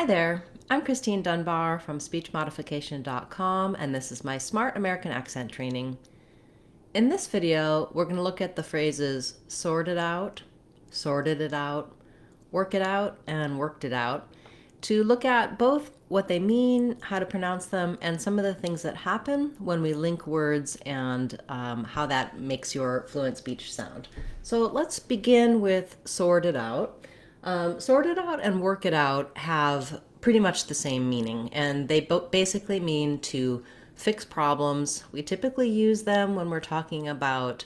Hi there, I'm Christine Dunbar from SpeechModification.com, and this is my Smart American Accent training. In this video, we're going to look at the phrases sorted it out, work it out, and worked it out to look at both what they mean, how to pronounce them, and some of the things that happen when we link words and how that makes your fluent speech sound. So let's begin with sort it out. Sort it out and work it out have pretty much the same meaning, and they both basically mean to fix problems. We typically use them when we're talking about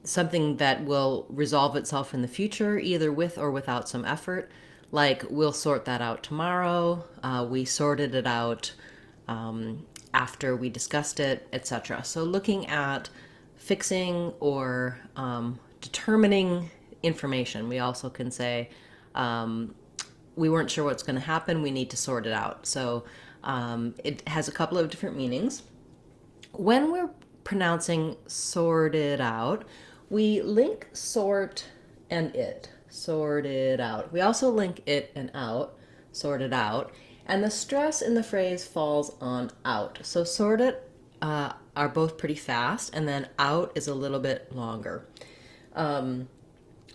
something that will resolve itself in the future, either with or without some effort. Like, we'll sort that out tomorrow, we sorted it out after we discussed it, etc. So, looking at fixing or determining information, we also can say, we weren't sure what's going to happen, we need to sort it out. So, it has a couple of different meanings. When we're pronouncing sorted out, we link sort and it. Sort it out. We also link it and out. Sorted out. And the stress in the phrase falls on out. So sorted are both pretty fast, and then out is a little bit longer.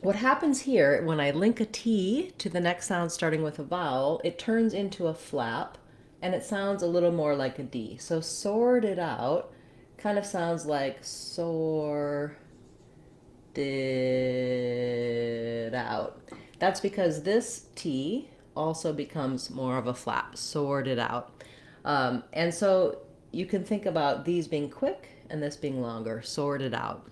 What happens here, when I link a T to the next sound starting with a vowel, it turns into a flap and it sounds a little more like a D. So sorted out kind of sounds like sorted out. That's because this T also becomes more of a flap, sorted out. And so you can think about these being quick and this being longer, sorted out.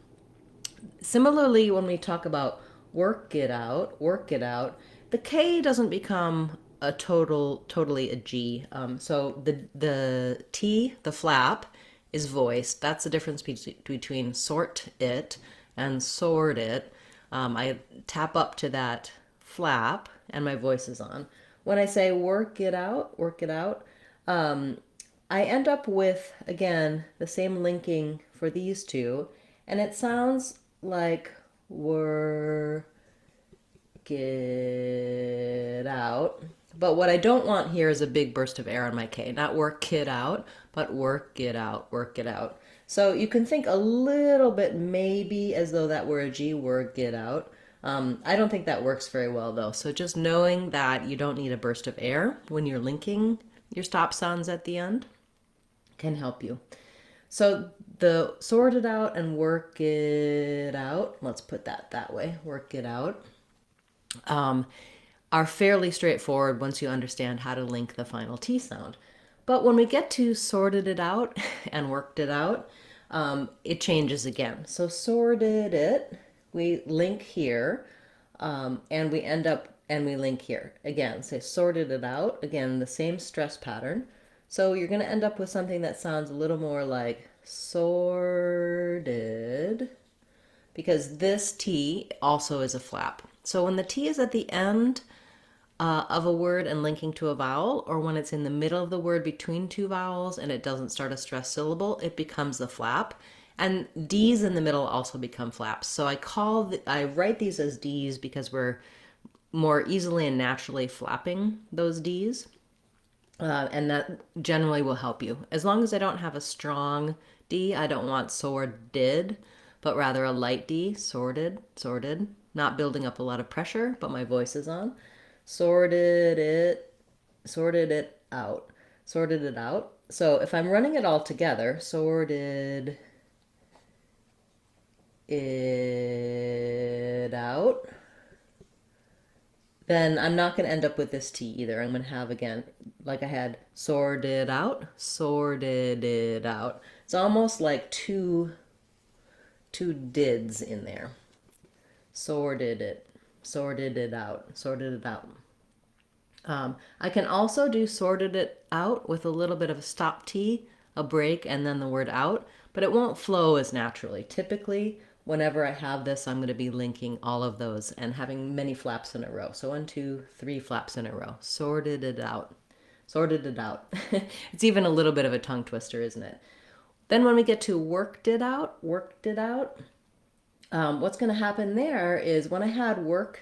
Similarly, when we talk about work it out, the K doesn't become a totally a G. So the T, the flap, is voiced. That's the difference between sort it and sort it. I tap up to that flap and my voice is on. When I say work it out, I end up with, again, the same linking for these two, and it sounds like work it out. But what I don't want here is a big burst of air on my K. Not work it out, but work it out, work it out. So you can think a little bit maybe as though that were a G, work it out. I don't think that works very well though. So just knowing that you don't need a burst of air when you're linking your stop sounds at the end can help you. So the sort it out and work it out, let's put that way, work it out, are fairly straightforward once you understand how to link the final T sound. But when we get to sorted it out and worked it out, it changes again. So sorted it, we link here, and we end up and we link here. Again, say sorted it out, again, the same stress pattern. So you're going to end up with something that sounds a little more like sorted, because this T also is a flap. So when the T is at the end of a word and linking to a vowel, or when it's in the middle of the word between two vowels and it doesn't start a stressed syllable, it becomes the flap. And D's in the middle also become flaps. So I write these as D's because we're more easily and naturally flapping those D's. And that generally will help you. As long as I don't have a strong D, I don't want sorted, but rather a light D, sorted, not building up a lot of pressure, but my voice is on. Sorted it out, sorted it out. So if I'm running it all together, sorted it out, then I'm not going to end up with this T either. I'm going to have, again, like I had, sorted it out. It's almost like two dids in there. Sorted it out, sorted it out. I can also do sorted it out with a little bit of a stop T, a break, and then the word out, but it won't flow as naturally. Typically, whenever I have this, I'm going to be linking all of those and having many flaps in a row. So 1, 2, 3 flaps in a row. Sorted it out. Sorted it out. It's even a little bit of a tongue twister, isn't it? Then when we get to worked it out, what's going to happen there is when I had work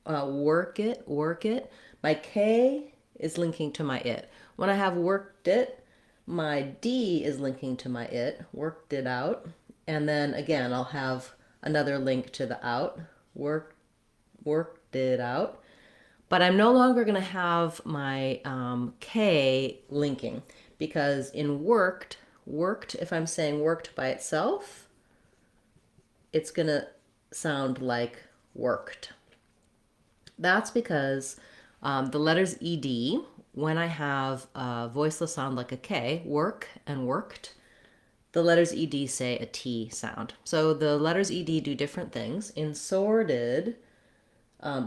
work it, work it, my K is linking to my it. When I have worked it, my D is linking to my it, worked it out. And then again, I'll have another link to the out, worked it out. But I'm no longer going to have my K linking because in worked, if I'm saying worked by itself, it's going to sound like worked. That's because the letters ED, when I have a voiceless sound like a K, work and worked, the letters ED say a T sound. So the letters ED do different things. In sorted,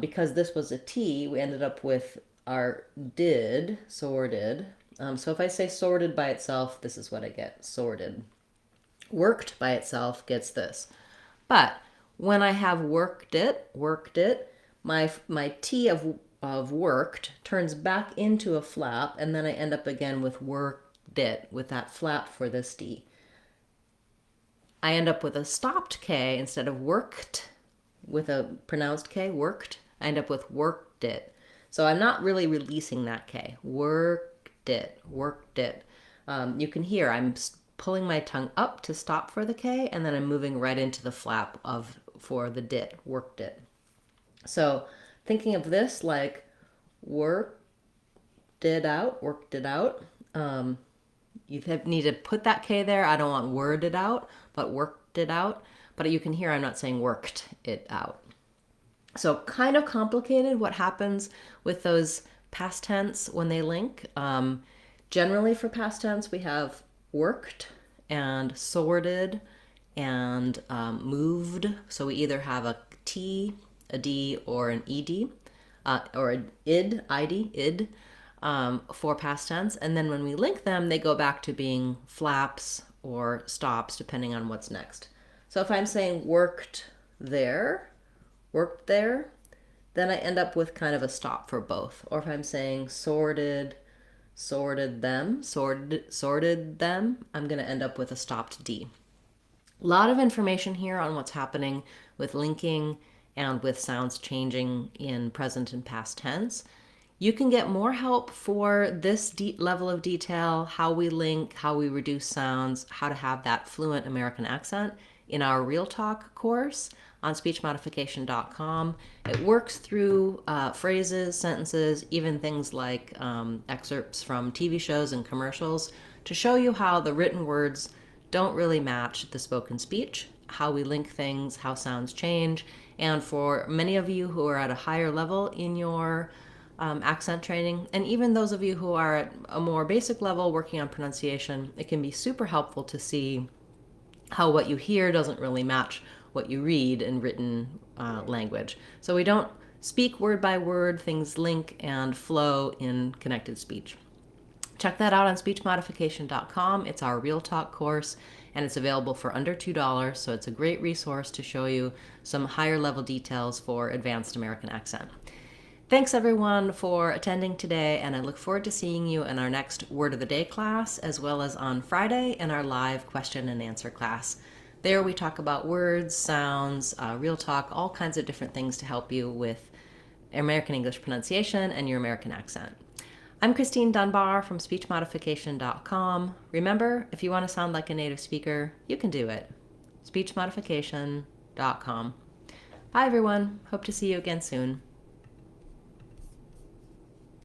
because this was a T, we ended up with our did, sorted. So if I say sorted by itself, this is what I get, sorted. Worked by itself gets this. But when I have worked it, my T of worked turns back into a flap, and then I end up again with worked it, with that flap for this D. I end up with a stopped K instead of worked, with a pronounced K, worked. I end up with worked it. So I'm not really releasing that K. Worked it, worked it. You can hear I'm pulling my tongue up to stop for the K, and then I'm moving right into the flap for the dit, worked it. So thinking of this like worked it out, worked it out. You need to put that K there. I don't want worded out, but worked it out. But you can hear I'm not saying worked it out. So kind of complicated what happens with those past tense when they link. Generally for past tense, we have worked and sorted and moved. So we either have a T, a D, or an ED, or an id, for past tense. And then when we link them, they go back to being flaps or stops, depending on what's next. So if I'm saying worked there, then I end up with kind of a stop for both. Or if I'm saying sorted them, I'm going to end up with a stopped D. A lot of information here on what's happening with linking and with sounds changing in present and past tense. You can get more help for this level of detail, how we link, how we reduce sounds, how to have that fluent American accent in our Real Talk course on speechmodification.com. It works through phrases, sentences, even things like excerpts from TV shows and commercials to show you how the written words don't really match the spoken speech, how we link things, how sounds change. And for many of you who are at a higher level in your accent training, and even those of you who are at a more basic level working on pronunciation, it can be super helpful to see how what you hear doesn't really match what you read in written language. So we don't speak word by word, things link and flow in connected speech. Check that out on speechmodification.com. It's our Real Talk course, and it's available for under $2, so it's a great resource to show you some higher level details for advanced American accent. Thanks everyone for attending today, and I look forward to seeing you in our next Word of the Day class, as well as on Friday in our live question and answer class. There we talk about words, sounds, real talk, all kinds of different things to help you with American English pronunciation and your American accent. I'm Christine Dunbar from SpeechModification.com. Remember, if you want to sound like a native speaker, you can do it. SpeechModification.com. Bye everyone. Hope to see you again soon.